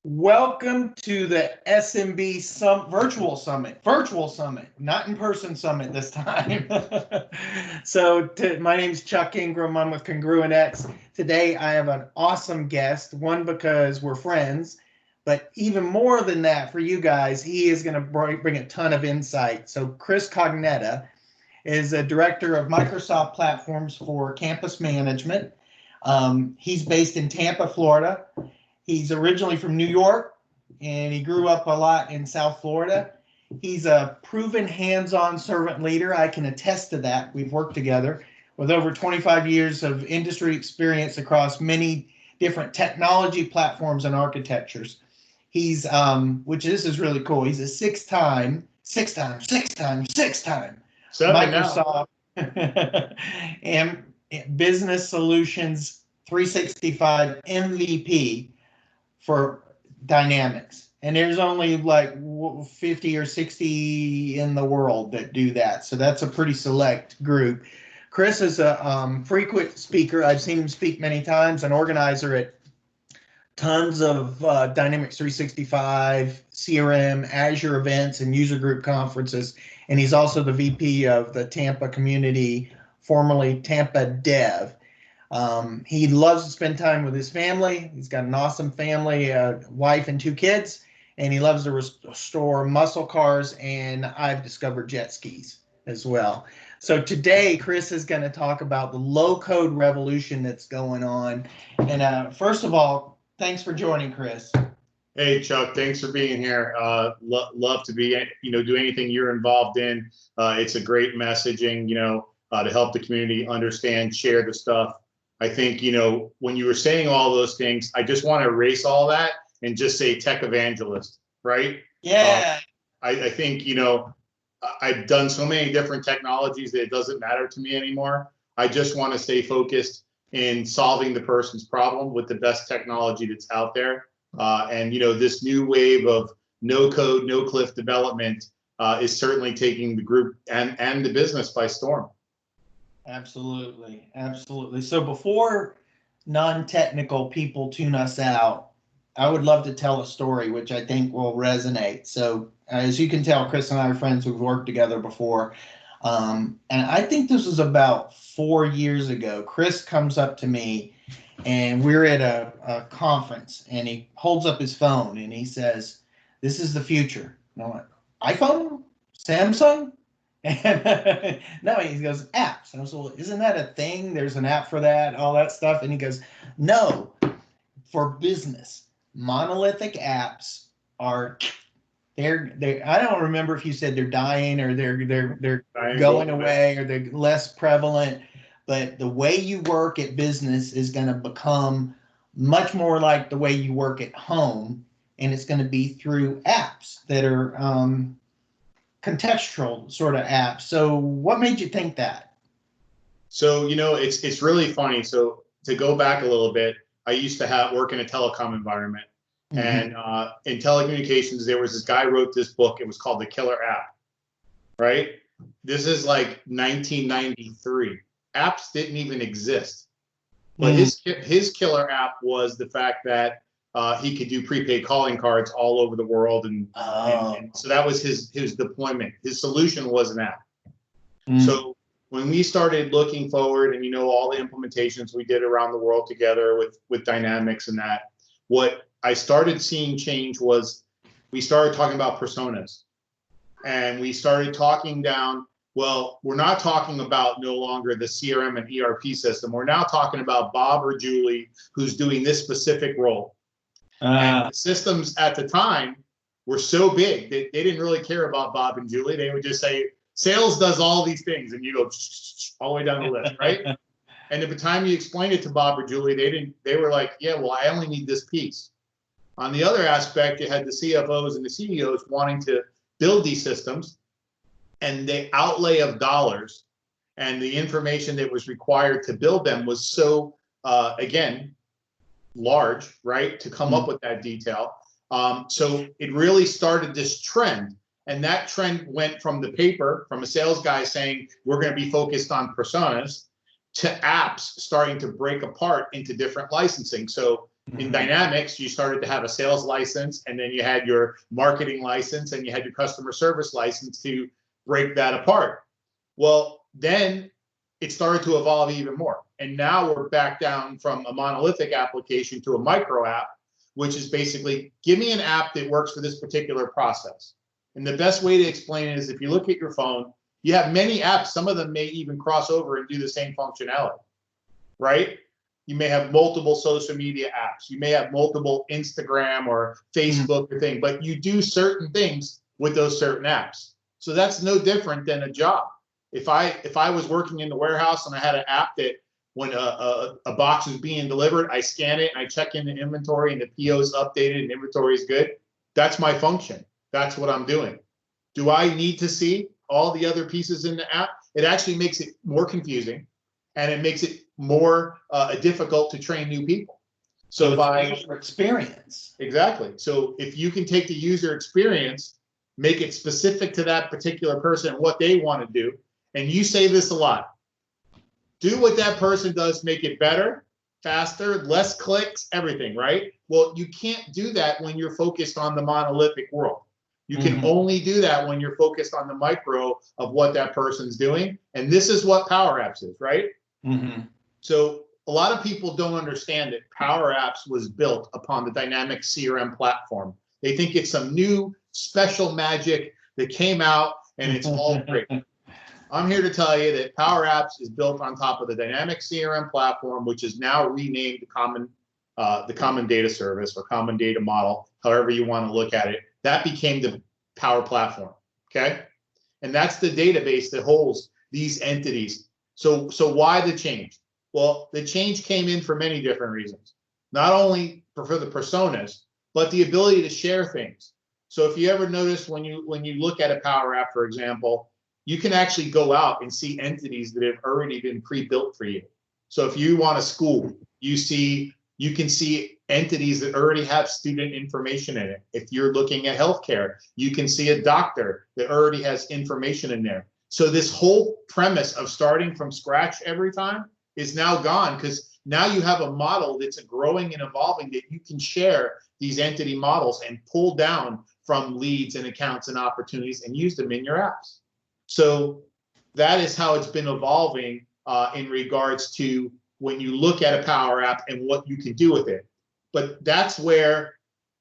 Welcome to the SMB virtual summit, not in-person summit this time. My name's Chuck Ingram. I'm with CongruentX. Today, I have an awesome guest, one because we're friends, but even more than that for you guys, he is going to bring a ton of insight. So Chris Cognetta is a director of Microsoft platforms for campus management. He's based in Tampa, Florida. He's originally from New York, and he grew up a lot in South Florida. He's a proven hands-on servant leader. I can attest to that. We've worked together with over 25 years of industry experience across many different technology platforms and architectures. He's, which this is really cool. He's a six-time Microsoft and Business Solutions 365 MVP for Dynamics. And there's only like 50 or 60 in the world that do that. So that's a pretty select group. Chris is a frequent speaker. I've seen him speak many times, an organizer at tons of Dynamics 365, CRM, Azure events, and user group conferences. And he's also the VP of the Tampa community, formerly Tampa Dev. He loves to spend time with his family. He's got an awesome family, wife and two kids, and he loves to restore muscle cars, and I've discovered jet skis as well. So today, Chris is going to talk about the low-code revolution that's going on. And first of all, thanks for joining, Chris. Hey, Chuck, thanks for being here. Love to be, do anything you're involved in. It's a great messaging, to help the community understand, share the stuff. I think, when you were saying all those things, I just want to erase all that and just say tech evangelist, right? Yeah. I think, I've done so many different technologies that it doesn't matter to me anymore. I just want to stay focused in solving the person's problem with the best technology that's out there. And, this new wave of no code, no cliff development is certainly taking the group and the business by storm. Absolutely. Absolutely. So before non-technical people tune us out, I would love to tell a story which I think will resonate. So as you can tell, Chris and I are friends. We've worked together before. And I think this was about 4 years ago. Chris comes up to me and we're at a conference, and he holds up his phone and he says, "This is the future." And I'm like, "iPhone? Samsung?" And no, he goes, "Apps." And I was like, "Well, isn't that a thing? There's an app for that, all that stuff." And he goes, "No, for business. Monolithic apps are they're I don't remember if you said they're dying or they're going away or they're less prevalent, but the way you work at business is going to become much more like the way you work at home, and it's going to be through apps that are contextual sort of apps." So what made you think that? So, it's really funny. So to go back a little bit, I used to work in a telecom environment. Mm-hmm. And in telecommunications, there was this guy who wrote this book. It was called The Killer App, right? This is like 1993. Apps didn't even exist. But his killer app was the fact that he could do prepaid calling cards all over the world. And so that was his deployment. His solution was an app. So when we started looking forward and, all the implementations we did around the world together with Dynamics and that, what I started seeing change was we started talking about personas. And we started talking down, well, we're not talking about no longer the CRM and ERP system. We're now talking about Bob or Julie who's doing this specific role. And the systems at the time were so big that they didn't really care about Bob and Julie. They would just say, sales does all these things. And you go all the way down the list, right? And at the time you explained it to Bob or Julie, they were like, yeah, well, I only need this piece. On the other aspect, you had the CFOs and the CEOs wanting to build these systems, and the outlay of dollars and the information that was required to build them was so, again, large, right, to come up with that detail. So it really started this trend. And that trend went from the paper, from a sales guy saying, we're going to be focused on personas, to apps starting to break apart into different licensing. So In Dynamics, you started to have a sales license, and then you had your marketing license, and you had your customer service license to break that apart. Well, then it started to evolve even more. And now we're back down from a monolithic application to a micro app, which is basically, give me an app that works for this particular process. And the best way to explain it is, if you look at your phone, you have many apps. Some of them may even cross over and do the same functionality, right? You may have multiple social media apps. You may have multiple Instagram or Facebook or thing, but you do certain things with those certain apps. So that's no different than a job. If I was working in the warehouse and I had an app that when a box is being delivered, I scan it and I check in the inventory and the PO is updated and inventory is good, that's my function. That's what I'm doing. Do I need to see all the other pieces in the app? It actually makes it more confusing, and it makes it more difficult to train new people. So by user experience. Exactly. So if you can take the user experience, make it specific to that particular person and what they want to do, and you say this a lot, do what that person does, make it better, faster, less clicks, everything, right? Well, you can't do that when you're focused on the monolithic world. You can only do that when you're focused on the micro of what that person's doing. And this is what Power Apps is, right? So a lot of people don't understand that Power Apps was built upon the dynamic CRM platform. They think it's some new special magic that came out and it's all great. I'm here to tell you that Power Apps is built on top of the dynamic CRM platform, which is now renamed the Common Data Service or Common Data Model, however you want to look at it. That became the Power Platform, okay? And that's the database that holds these entities. So why the change? Well, the change came in for many different reasons. Not only for the personas, but the ability to share things. So if you ever notice when you look at a Power App, for example, you can actually go out and see entities that have already been pre-built for you. So if you want a school, you can see entities that already have student information in it. If you're looking at healthcare, you can see a doctor that already has information in there. So this whole premise of starting from scratch every time is now gone, because now you have a model that's growing and evolving that you can share these entity models and pull down from leads and accounts and opportunities and use them in your apps. So that is how it's been evolving in regards to when you look at a Power App and what you can do with it. But that's where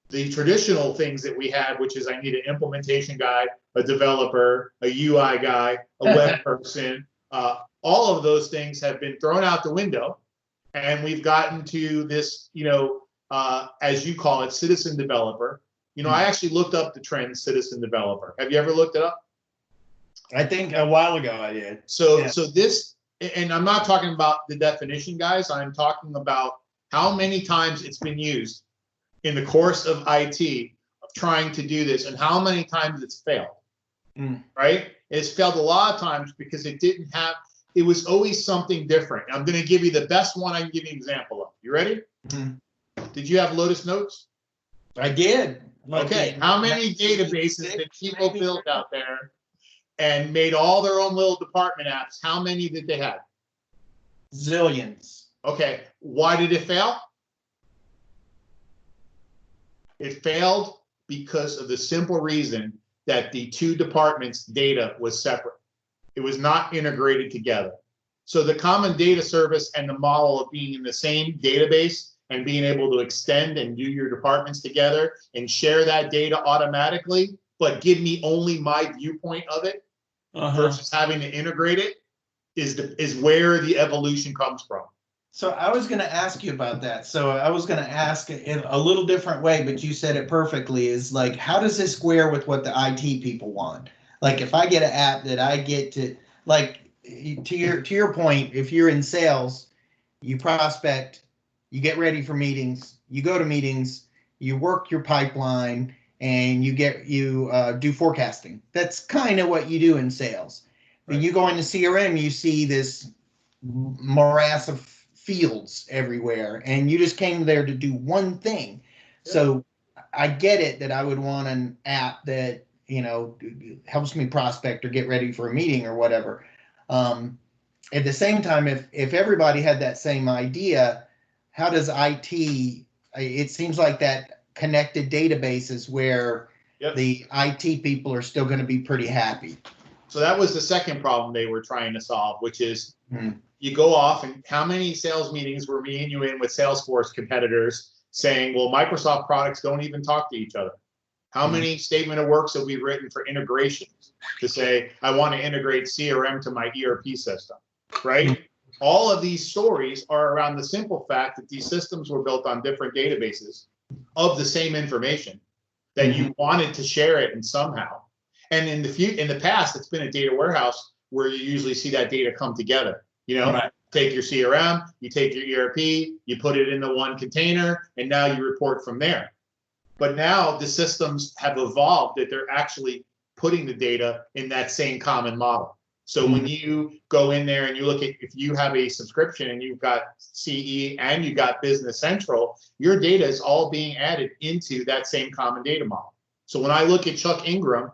the traditional things that we had, which is I need an implementation guy, a developer, a UI guy, a web person, all of those things have been thrown out the window. And we've gotten to this, as you call it, citizen developer. I actually looked up the trend citizen developer. Have you ever looked it up? I think a while ago I did. So this, and I'm not talking about the definition, guys. I'm talking about how many times it's been used in the course of IT of trying to do this, and how many times it's failed. Right? It's failed a lot of times because it was always something different. I'm going to give you the best one I can give you an example of. You ready? Did you have Lotus Notes? I did. Okay. How many databases did people build out there and made all their own little department apps? How many did they have? Zillions. Okay. Why did it fail? It failed because of the simple reason that the two departments' data was separate. It was not integrated together. So the common data service and the model of being in the same database and being able to extend and do your departments together and share that data automatically, but give me only my viewpoint of it versus having to integrate it is where the evolution comes from. So I was going to ask you about that. So I was going to ask in a little different way, but you said it perfectly, is like, how does this square with what the IT people want? Like, if I get an app that I get to, like, to your point, if you're in sales, you prospect, you get ready for meetings, you go to meetings, you work your pipeline, and you do forecasting. That's kind of what you do in sales. Right. When you go into CRM, you see this morass of fields everywhere, and you just came there to do one thing. Yeah. So I get it that I would want an app that helps me prospect or get ready for a meeting or whatever. At the same time, if everybody had that same idea, how does IT it seems like that connected database is where Yep. the IT people are still going to be pretty happy. So that was the second problem they were trying to solve, which is Hmm. you go off and how many sales meetings were me and you in with Salesforce competitors saying, well, Microsoft products don't even talk to each other. How many statement of works have we written for integrations to say, I want to integrate CRM to my ERP system, right? All of these stories are around the simple fact that these systems were built on different databases of the same information that you wanted to share it in somehow. And in the past, it's been a data warehouse where you usually see that data come together. You know, Right. take your CRM, you take your ERP, you put it in the one container, and now you report from there. But now the systems have evolved that they're actually putting the data in that same common model. So when you go in there and you look at, if you have a subscription and you've got CE and you got Business Central, your data is all being added into that same common data model. So when I look at Chuck Ingram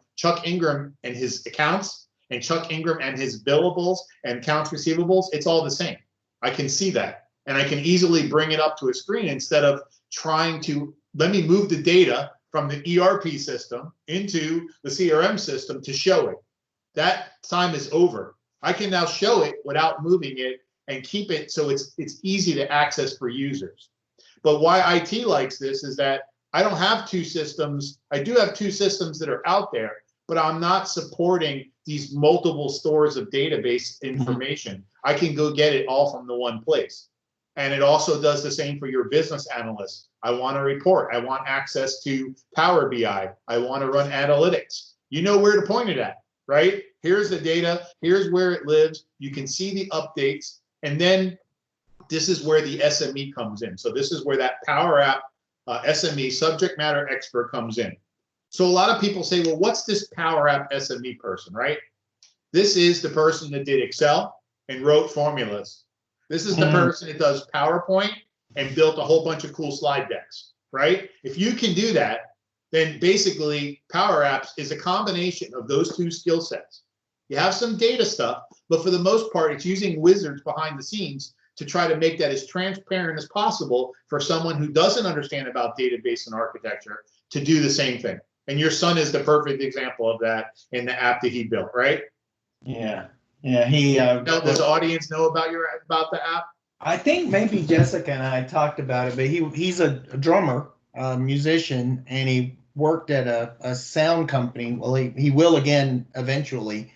and his accounts, and Chuck Ingram and his billables and accounts receivables, it's all the same. I can see that. And I can easily bring it up to a screen instead of trying to, let me move the data from the ERP system into the CRM system to show it. That time is over. I can now show it without moving it and keep it so it's easy to access for users. But why IT likes this is that I don't have two systems. I do have two systems that are out there, but I'm not supporting these multiple stores of database information. I can go get it all from the one place. And it also does the same for your business analysts. I want to report. I want access to Power BI. I want to run analytics. You know where to point it at, right? Here's the data. Here's where it lives. You can see the updates. And then this is where the SME comes in. So this is where that Power App SME, subject matter expert, comes in. So a lot of people say, well, what's this Power App SME person, right? This is the person that did Excel and wrote formulas. This is the person that does PowerPoint and built a whole bunch of cool slide decks, right? If you can do that, then basically Power Apps is a combination of those two skill sets. You have some data stuff, but for the most part, it's using wizards behind the scenes to try to make that as transparent as possible for someone who doesn't understand about database and architecture to do the same thing. And your son is the perfect example of that in the app that he built, right? Yeah. Yeah. He does the audience know about the app? I think maybe Jessica and I talked about it, but he's a drummer, musician, and he worked at a sound company. Well, he will again eventually.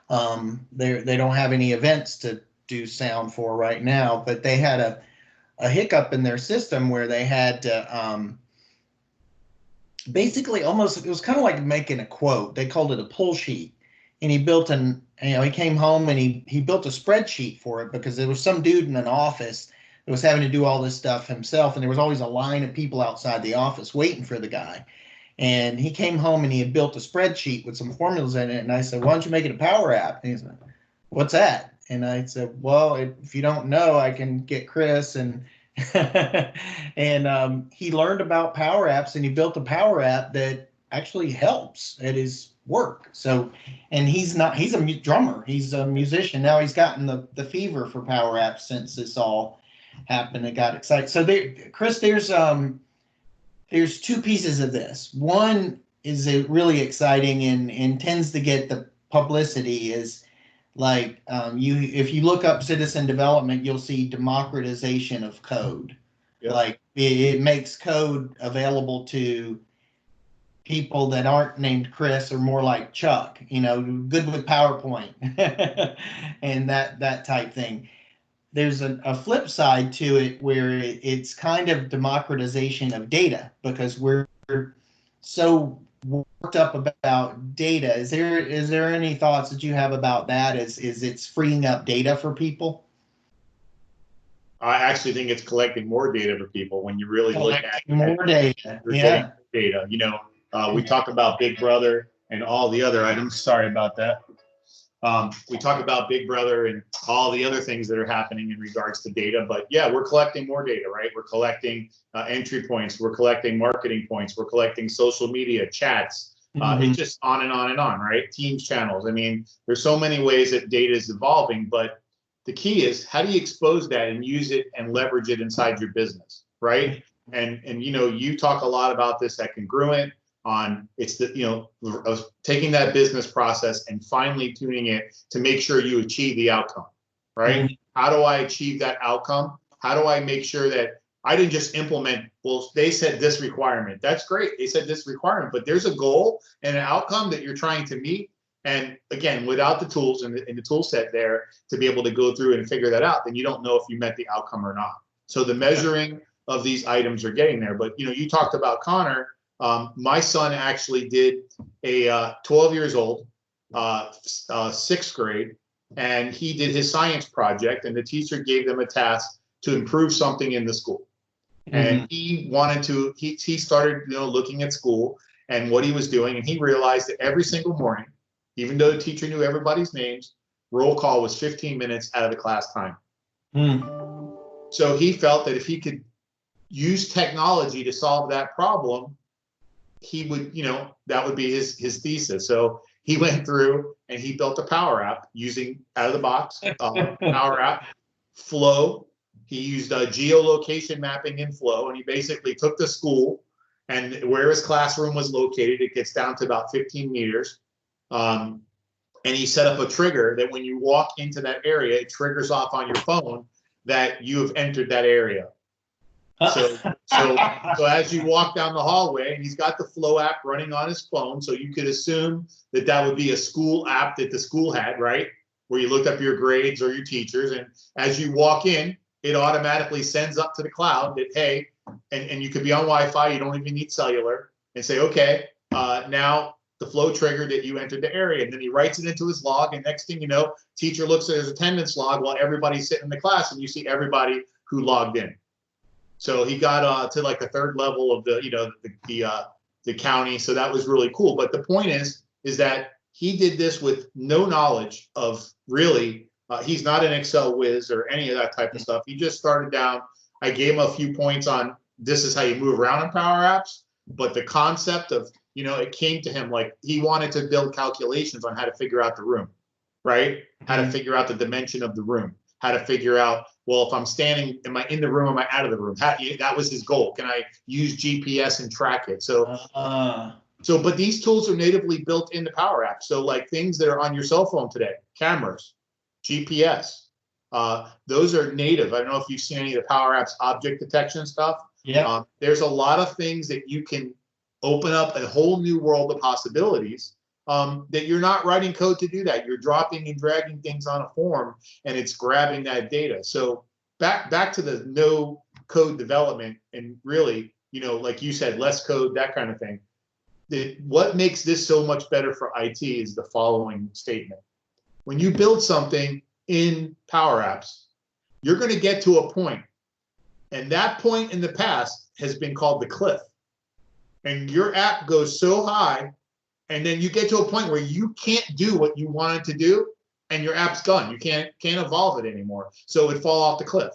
They don't have any events to do sound for right now, but they had a hiccup in their system where they had to basically almost, it was kind of like making a quote. They called it a pull sheet. And he built he came home and he built a spreadsheet for it because there was some dude in an office that was having to do all this stuff himself. And there was always a line of people outside the office waiting for the guy. And he came home and he had built a spreadsheet with some formulas in it. And I said, why don't you make it a Power App? And he said, what's that? And I said, well, if you don't know, I can get Chris. And and he learned about Power Apps and he built a Power App that actually helps at his work. So, and he's a drummer, he's a musician. Now he's gotten the fever for Power Apps since this all happened and got excited. So Chris, there's two pieces of this. One is really exciting and tends to get the publicity is like if you look up citizen development, you'll see democratization of code. Yep. Like it makes code available to people that aren't named Chris or more like Chuck, good with PowerPoint and that type thing. There's a flip side to it where it's kind of democratization of data because we're so worked up about data. Is there any thoughts that you have about that? Is it's freeing up data for people? I actually think it's collecting more data for people when you really look at more data. Yeah. Data, we talk about Big Brother and all the other items. Sorry about that. We talk about Big Brother and all the other things that are happening in regards to data. But yeah, we're collecting more data, right? We're collecting entry points. We're collecting marketing points. We're collecting social media chats. It's just on and on and on, right? Teams channels. I mean, there's so many ways that data is evolving, but the key is how do you expose that and use it and leverage it inside your business, right? And you talk a lot about this at Congruent on it's the taking that business process and finely tuning it to make sure you achieve the outcome, right? Mhm. How do I achieve that outcome? How do I make sure that I didn't just implement, well, they said this requirement. That's great. They said this requirement, but there's a goal and an outcome that you're trying to meet. And again, without the tools and the tool set there to be able to go through and figure that out, then you don't know if you met the outcome or not. So the measuring of these items are getting there. But you talked about Connor. My son actually did a 12 years old, sixth grade, and he did his science project, and the teacher gave them a task to improve something in the school. And he wanted to, he started, looking at school and what he was doing. And he realized that every single morning, even though the teacher knew everybody's names, roll call was 15 minutes out of the class time. Mm. So he felt that if he could use technology to solve that problem, he would, that would be his thesis. So he went through and he built a Power App using out of the box Power App, Flow. He used geolocation mapping in Flow, and he basically took the school and where his classroom was located, it gets down to about 15 meters. And he set up a trigger that when you walk into that area, it triggers off on your phone that you have entered that area. So as you walk down the hallway, and he's got the Flow app running on his phone, so you could assume that that would be a school app that the school had, right? Where you looked up your grades or your teachers, and as you walk in, it automatically sends up to the cloud that, hey, and you could be on Wi-Fi, you don't even need cellular, and say, okay, now the Flow triggered that you entered the area, and then he writes it into his log, and next thing you know, teacher looks at his attendance log while everybody's sitting in the class, and you see everybody who logged in. So he got to like the third level of the county. So that was really cool. But the point is that he did this with no knowledge of really, he's not an Excel whiz or any of that type of stuff. He just started down. I gave him a few points on this is how you move around in Power Apps. But the concept of, it came to him like he wanted to build calculations on how to figure out the room, right? How to figure out the dimension of the room. How to figure out, well, if I'm standing, am I in the room? Am I out of the room? That was his goal. Can I use GPS and track it? But these tools are natively built into Power Apps. So like things that are on your cell phone today, cameras, GPS, those are native. I don't know if you've seen any of the Power Apps object detection stuff. Yeah. There's a lot of things that you can open up a whole new world of possibilities. That you're not writing code to do that. You're dropping and dragging things on a form, and it's grabbing that data. So back to the no code development, and really, like you said, less code, that kind of thing. What makes this so much better for IT is the following statement. When you build something in Power Apps, you're going to get to a point, and that point in the past has been called the cliff. And your app goes so high, and then you get to a point where you can't do what you wanted to do, and your app's done. You can't evolve it anymore. So it fall off the cliff.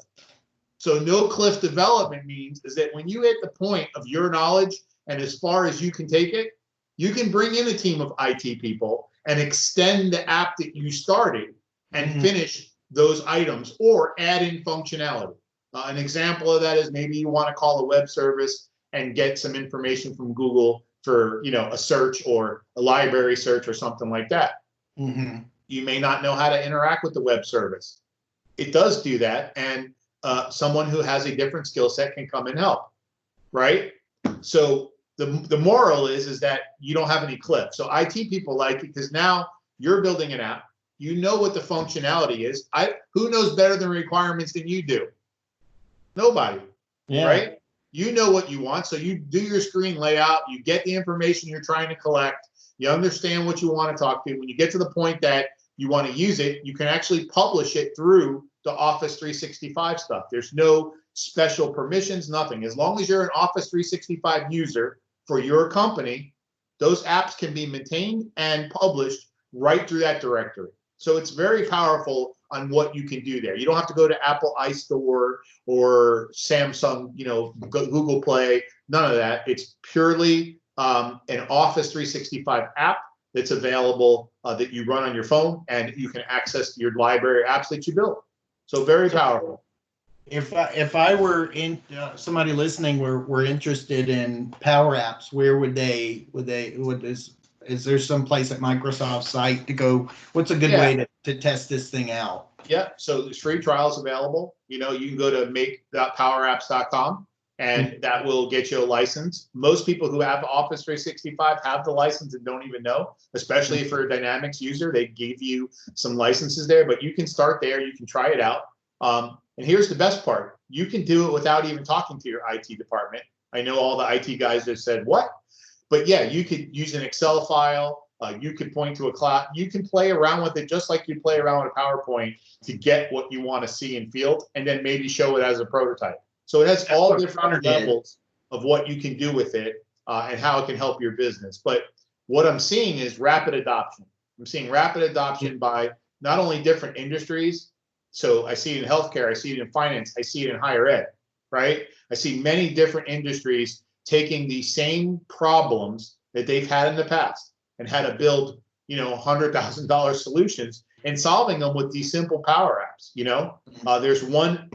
So no cliff development means is that when you hit the point of your knowledge and as far as you can take it, you can bring in a team of IT people and extend the app that you started and finish those items or add in functionality. An example of that is maybe you want to call a web service and get some information from Google for a search or a library search or something like that. You may not know how to interact with the web service. It does do that, and someone who has a different skill set can come and help, right? So the moral is that you don't have any cliff. So IT people like it because now you're building an app. You know what the functionality is. Who knows better than requirements than you do? Nobody, right? You know what you want, so you do your screen layout, you get the information you're trying to collect, you understand what you want to talk to. When you get to the point that you want to use it, you can actually publish it through the Office 365 stuff. There's no special permissions, nothing. As long as you're an Office 365 user for your company, those apps can be maintained and published right through that directory. So it's very powerful on what you can do there. You don't have to go to Apple iStore or Samsung, Google Play, none of that. It's purely an Office 365 app that's available that you run on your phone, and you can access your library apps that you built. So very powerful. if I were in somebody listening were interested in Power Apps, where would is there some place at Microsoft's site to go? What's a good Yeah. way to test this thing out? Yeah, so there's free trials available. You know, you can go to make.powerapps.com and that will get you a license. Most people who have Office 365 have the license and don't even know, especially for a Dynamics user. They give you some licenses there, but you can start there. You can try it out. And here's the best part. You can do it without even talking to your IT department. I know all the IT guys just said, what? But yeah, you could use an Excel file. You could point to a cloud. You can play around with it just like you play around with a PowerPoint to get what you want to see in field, and then maybe show it as a prototype. So it has all different levels of what you can do with it and how it can help your business. But what I'm seeing is rapid adoption. I'm seeing rapid adoption by not only different industries. So I see it in healthcare, I see it in finance, I see it in higher ed, right? I see many different industries taking the same problems that they've had in the past and had to build, you know, $100,000 solutions and solving them with these simple Power Apps. You know, there's one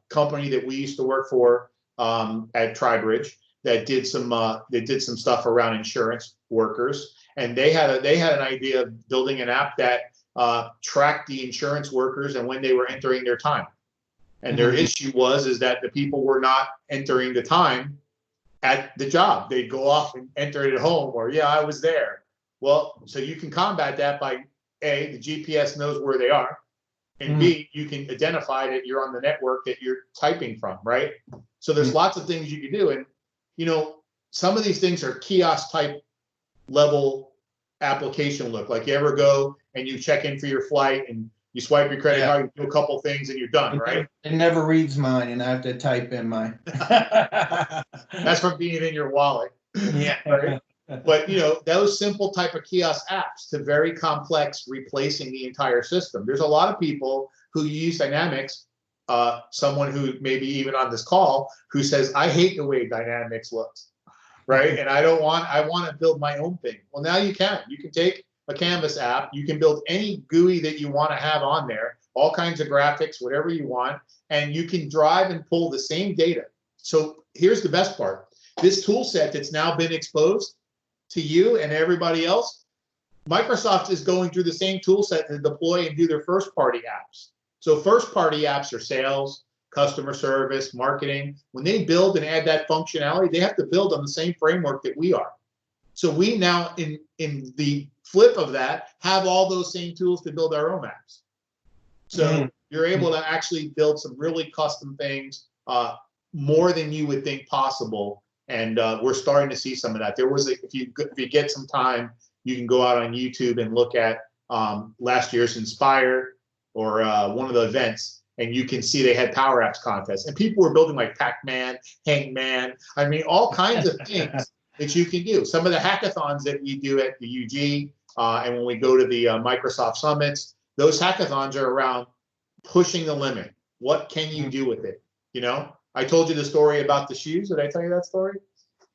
company that we used to work for at TriBridge that did some stuff around insurance workers, and they had an idea of building an app that tracked the insurance workers and when they were entering their time. And their issue is that the people were not entering the time at the job. They'd go off and enter it at home, or yeah, I was there. Well, so you can combat that by A, the GPS knows where they are, and B, you can identify that you're on the network that you're typing from, right? So there's lots of things you can do. And, you know, some of these things are kiosk type level application look. Like you ever go and you check in for your flight and you swipe your credit card, you do a couple things and you're done, right? It never reads mine and I have to type in my. That's from being in your wallet. Yeah. Right? But, you know, those simple type of kiosk apps to very complex replacing the entire system. There's a lot of people who use Dynamics, someone who maybe even on this call who says, I hate the way Dynamics looks, right? And I want to build my own thing. Well, now you can take a Canvas app, you can build any GUI that you want to have on there, all kinds of graphics, whatever you want, and you can drive and pull the same data. So here's the best part. This tool set that's now been exposed to you and everybody else, Microsoft is going through the same tool set to deploy and do their first party apps. So first party apps are sales, customer service, marketing. When they build and add that functionality, they have to build on the same framework that we are. So we now, in the flip of that, have all those same tools to build our own apps. So you're able to actually build some really custom things, more than you would think possible. And we're starting to see some of that. There was, if you get some time, you can go out on YouTube and look at last year's Inspire or one of the events, and you can see they had Power Apps contests. And people were building like Pac-Man, Hangman, I mean, all kinds of things that you can do. Some of the hackathons that we do at the UG, and when we go to the Microsoft Summits, those hackathons are around pushing the limit. What can you do with it? You know? I told you the story about the shoes. Did I tell you that story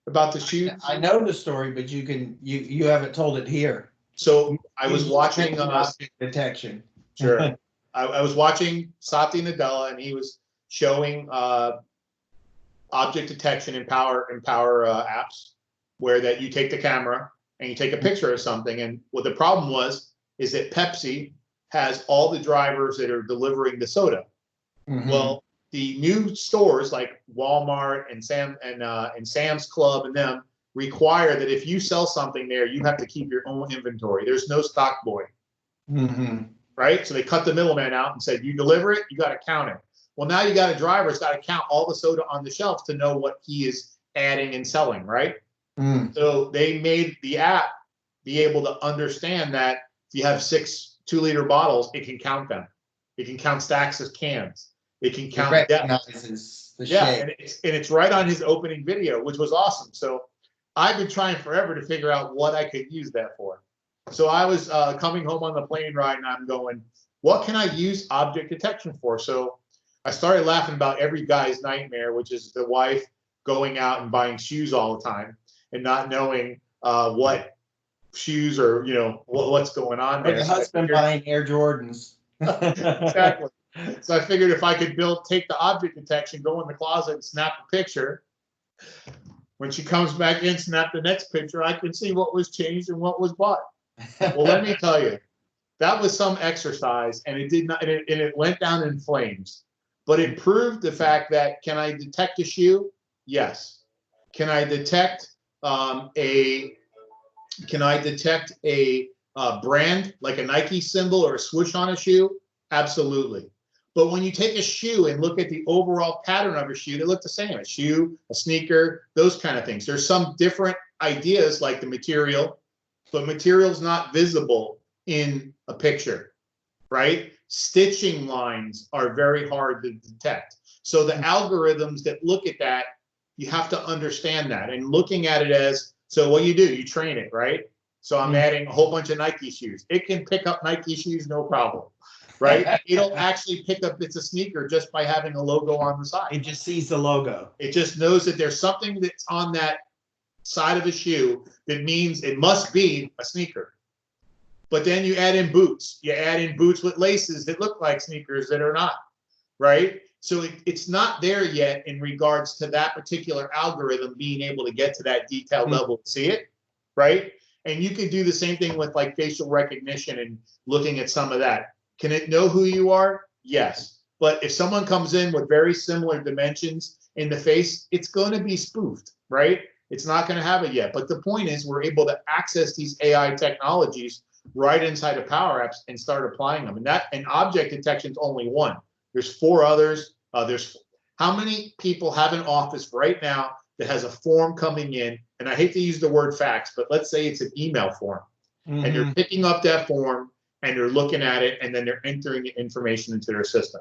about the shoes? I know the story, but you haven't told it here. So I was watching object detection. Sure. I was watching Satya Nadella, and he was showing object detection in Power Apps, where that you take the camera and you take a picture of something. And what the problem is that Pepsi has all the drivers that are delivering the soda. Well, the new stores like Walmart and Sam's Club and them require that if you sell something there, you have to keep your own inventory. There's no stock boy, right? So they cut the middleman out and said, you deliver it, you got to count it. Well, now you got a driver that's got to count all the soda on the shelf to know what he is adding and selling, right? So they made the app be able to understand that if you have 6 2-liter bottles, it can count them. It can count stacks of cans. It can count recognizes the shape. And it's right on his opening video, which was awesome. So I've been trying forever to figure out what I could use that for. So I was coming home on the plane ride, and I'm going, what can I use object detection for? So I started laughing about every guy's nightmare, which is the wife going out and buying shoes all the time and not knowing what shoes or, you know, what's going on there. Or the husband buying Air Jordans. Exactly. So I figured if I could take the object detection, go in the closet and snap a picture. When she comes back in, snap the next picture, I can see what was changed and what was bought. Well, let me tell you, that was some exercise, and it did not, and it went down in flames. But it proved the fact that, can I detect a shoe? Yes. Can I detect a brand like a Nike symbol or a swoosh on a shoe? Absolutely. But when you take a shoe and look at the overall pattern of a shoe, they look the same. A shoe, a sneaker, those kind of things. There's some different ideas like the material, but material's not visible in a picture, right? Stitching lines are very hard to detect. So the algorithms that look at that, you have to understand that. And looking at it as, so what you do, you train it, right? So I'm adding a whole bunch of Nike shoes. It can pick up Nike shoes, no problem, right? It'll actually pick up it's a sneaker just by having a logo on the side. It just sees the logo. It just knows that there's something that's on that side of a shoe that means it must be a sneaker. But then you add in boots. You add in boots with laces that look like sneakers that are not, right? So it's not there yet in regards to that particular algorithm being able to get to that detailed level to see it, right? And you can do the same thing with like facial recognition and looking at some of that. Can it know who you are? Yes. But if someone comes in with very similar dimensions in the face, it's going to be spoofed, right? It's not going to have it yet. But the point is we're able to access these AI technologies right inside of Power Apps and start applying them. And object detection is only one. There's 4 others. There's how many people have an office right now that has a form coming in, and I hate to use the word fax, but let's say it's an email form, and they're picking up that form and they're looking at it, and then they're entering the information into their system.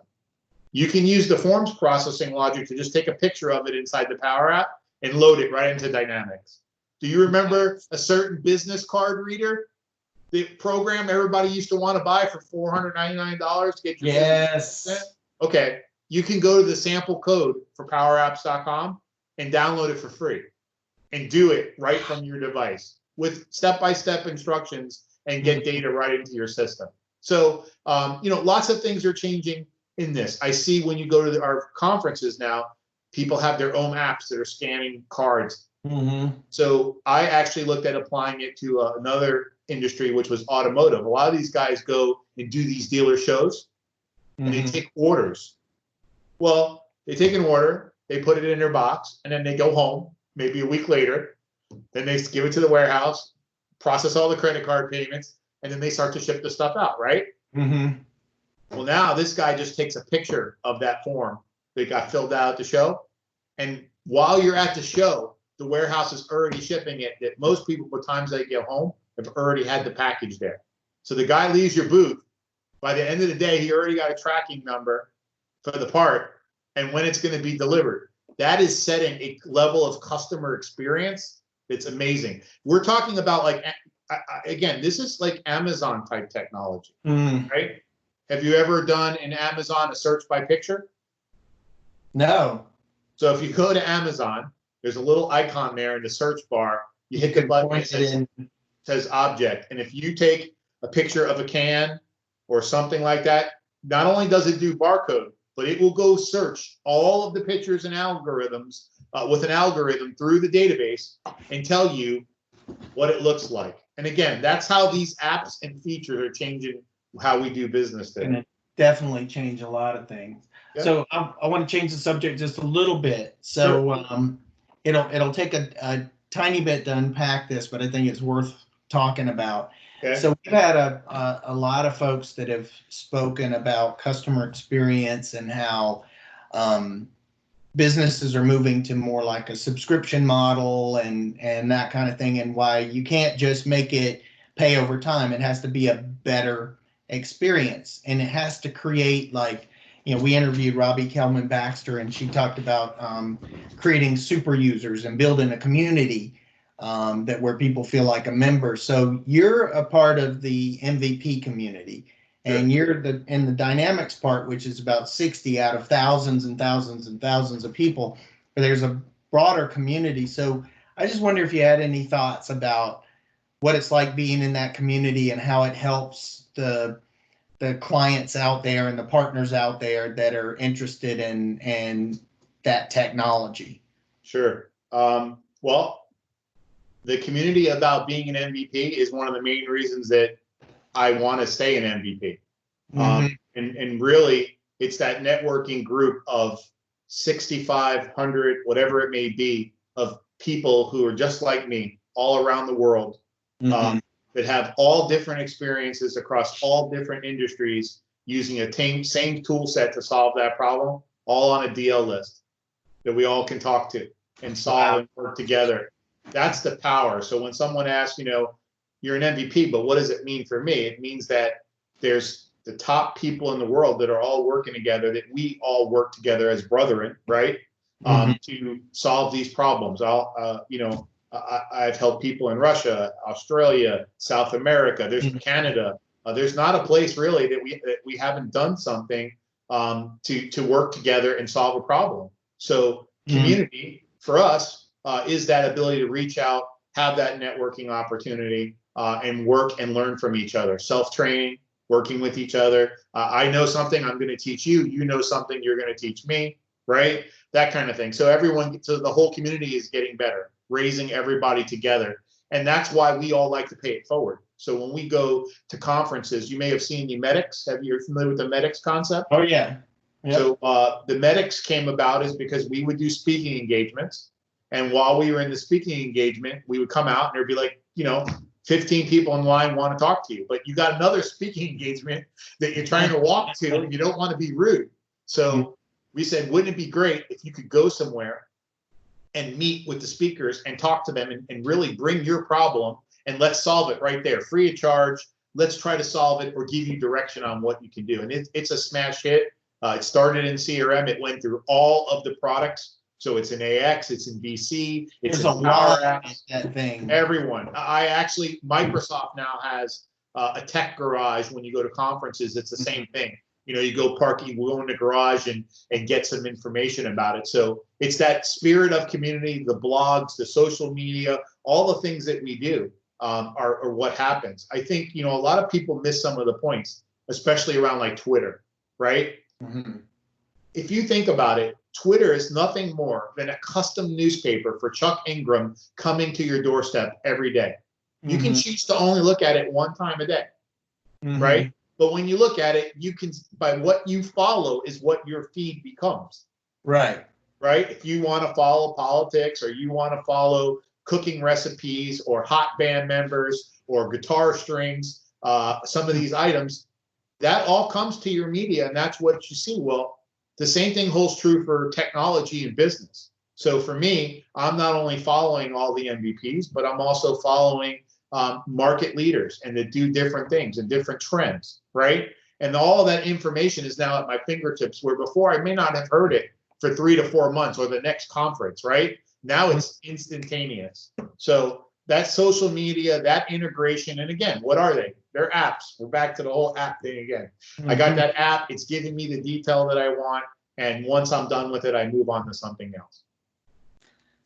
You can use the forms processing logic to just take a picture of it inside the Power App and load it right into Dynamics. Do you remember a certain business card reader? The program everybody used to want to buy for $499 to get your yes. Okay, you can go to the sample code for powerapps.com and download it for free and do it right from your device with step-by-step instructions and get data right into your system. So, lots of things are changing in this. I see when you go to our conferences now, people have their own apps that are scanning cards. So I actually looked at applying it to another industry, which was automotive. A lot of these guys go and do these dealer shows and they take orders. Well, they take an order, they put it in their box, and then they go home maybe a week later. Then they give it to the warehouse, process all the credit card payments, and then they start to ship the stuff out, right? Well, now this guy just takes a picture of that form that got filled out at the show. And while you're at the show, the warehouse is already shipping it. That most people, by the time they get home, have already had the package there. So the guy leaves your booth. By the end of the day, he already got a tracking number for the part and when it's going to be delivered. That is setting a level of customer experience that's amazing. We're talking about, like, again, this is like Amazon type technology, right? Have you ever done in Amazon a search by picture? No. So if you go to Amazon, there's a little icon there in the search bar. You hit the button that says object. And if you take a picture of a can or something like that, not only does it do barcode, but it will go search all of the pictures and algorithms with an algorithm through the database and tell you what it looks like. And again, that's how these apps and features are changing how we do business today. And it definitely change a lot of things. Yeah. So I want to change the subject just a little bit. So sure. It'll take a tiny bit to unpack this, but I think it's worth talking about. Okay. So we've had a lot of folks that have spoken about customer experience and how businesses are moving to more like a subscription model and that kind of thing, and why you can't just make it pay over time. It has to be a better experience, and it has to create, like, we interviewed Robbie Kelman Baxter, and she talked about creating super users and building a community that where people feel like a member. So you're a part of the MVP community, and you're in the dynamics part, which is about 60 out of thousands and thousands and thousands of people. But there's a broader community. So I just wonder if you had any thoughts about what it's like being in that community and how it helps the the clients out there and the partners out there that are interested in that technology? Sure. Well, the community about being an MVP is one of the main reasons that I want to stay an MVP. And really, it's that networking group of 6,500, whatever it may be, of people who are just like me all around the world, that have all different experiences across all different industries using a same tool set to solve that problem, all on a DL list that we all can talk to and solve and work together. That's the power. So when someone asks, you're an MVP, but what does it mean for me? It means that there's the top people in the world that are all working together, that we all work together as brethren, right? To solve these problems. I've helped people in Russia, Australia, South America. There's Canada. There's not a place really that we haven't done something to work together and solve a problem. So community for us is that ability to reach out, have that networking opportunity, and work and learn from each other. Self-training, working with each other. I know something, I'm going to teach you. You know something, you're going to teach me, right? That kind of thing. So the whole community is getting better, raising everybody together. And that's why we all like to pay it forward. So when we go to conferences, you may have seen the medics. You're familiar with the medics concept? Oh, yeah. Yep. So the medics came about is because we would do speaking engagements. And while we were in the speaking engagement, we would come out and there'd be like, 15 people in line want to talk to you, but you got another speaking engagement that you're trying to walk to and you don't want to be rude. So we said, wouldn't it be great if you could go somewhere and meet with the speakers and talk to them and really bring your problem and let's solve it right there, free of charge. Let's try to solve it or give you direction on what you can do. And it's a smash hit. It started in CRM. It went through all of the products. So it's in AX, it's in VC, it's There's in a lot Power of that thing. Everyone. Microsoft now has a tech garage. When you go to conferences, it's the same thing. You go in the garage and get some information about it. So it's that spirit of community, the blogs, the social media, all the things that we do are what happens. I think, a lot of people miss some of the points, especially around like Twitter, right? If you think about it, Twitter is nothing more than a custom newspaper for Chuck Ingram coming to your doorstep every day. You can choose to only look at it one time a day, right? But when you look at it, you can, by what you follow is what your feed becomes. Right. Right? If you want to follow politics or you want to follow cooking recipes or hot band members or guitar strings, some of these items, that all comes to your media and that's what you see. Well, the same thing holds true for technology and business. So for me, I'm not only following all the MVPs, but I'm also following market leaders and that do different things and different trends, right? And all of that information is now at my fingertips, where before I may not have heard it for 3 to 4 months or the next conference, right? Now it's instantaneous. So that social media, that integration, and again, what are they? They're apps. We're back to the whole app thing again. I got that app. It's giving me the detail that I want. And once I'm done with it, I move on to something else.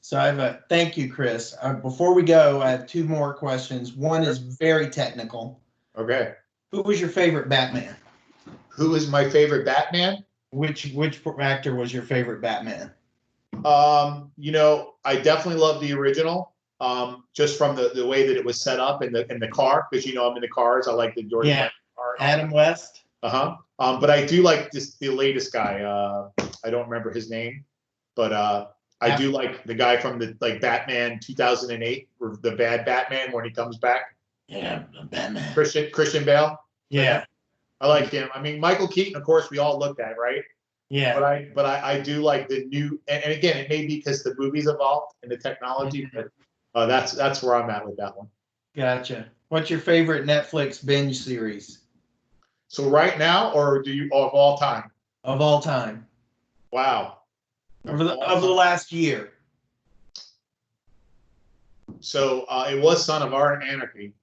So thank you, Chris. Before we go, I have 2 more questions. One is very technical. Okay. Who was your favorite Batman? Who is my favorite Batman? Which actor was your favorite Batman? I definitely love the original. Just from the way that it was set up in the car, because I'm into cars. I like the Jordan car. Adam West. But I do like the latest guy. I don't remember his name, but I do like the guy from the Batman 2008, or the bad Batman when he comes back. Yeah, Batman. Christian Bale. Yeah, I like him. I mean, Michael Keaton, of course, we all looked at, right? Yeah. But I do like the new, and again, it may be because the movies evolved and the technology, but that's where I'm at with that one. Gotcha. What's your favorite Netflix binge series? So right now, or of all time? Of all time. Wow. Of the last year. So it was Son of Anarchy.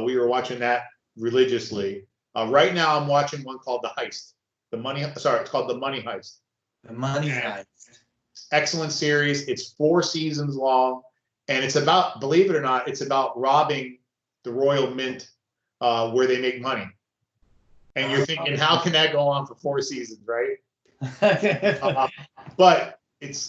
We were watching that religiously. Right now, I'm watching one called The Heist. It's called The Money Heist. The Money Heist. Excellent series. It's 4 seasons long, and it's about, believe it or not, it's about robbing the Royal Mint, where they make money. And you're thinking, how can that go on for 4 seasons, right? But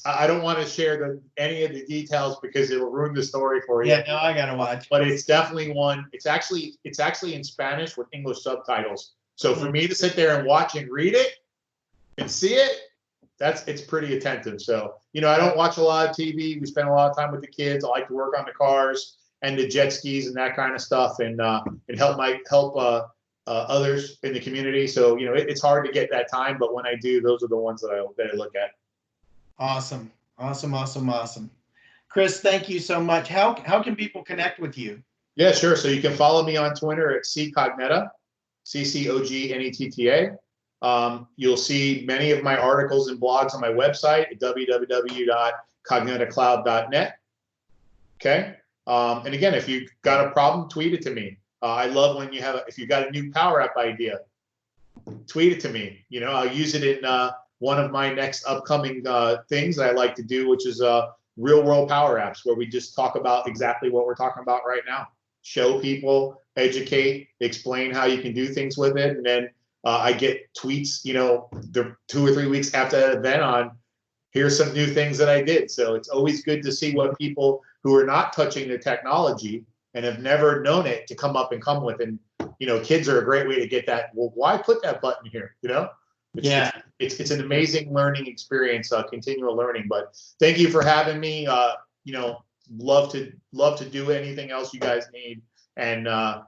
I don't want to share any of the details because it will ruin the story for you. Yeah, no, I gotta watch. But it's definitely one. It's actually in Spanish with English subtitles. So for me to sit there and watch and read it and see it, it's pretty attentive. So, you know, I don't watch a lot of TV. We spend a lot of time with the kids. I like to work on the cars and the jet skis and that kind of stuff, and help others in the community. So, you know, it's hard to get that time, but when I do, those are the ones that I look at. Awesome. Chris, thank you so much. How can people connect with you? Yeah, sure. So you can follow me on Twitter at Cognetta, CCOGNETTA. You'll see many of my articles and blogs on my website at www.cognettacloud.net. Okay. And again, if you've got a problem, tweet it to me. I love when if you've got a new Power App idea, tweet it to me. You know, I'll use it in one of my next upcoming things that I like to do, which is real world Power Apps, where we just talk about exactly what we're talking about right now. Show people, educate, explain how you can do things with it. And then I get tweets, you know, the 2 or 3 weeks after that event on, here's some new things that I did. So it's always good to see what people who are not touching the technology and have never known it to come with. And, you know, kids are a great way to get that. Well, why put that button here? You know? It's an amazing learning experience, continual learning. But thank you for having me. You know, love to do anything else you guys need. And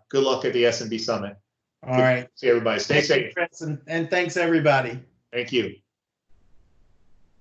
good luck at the SMB Summit. All right. See everybody. Stay safe. And thanks everybody. Thank you.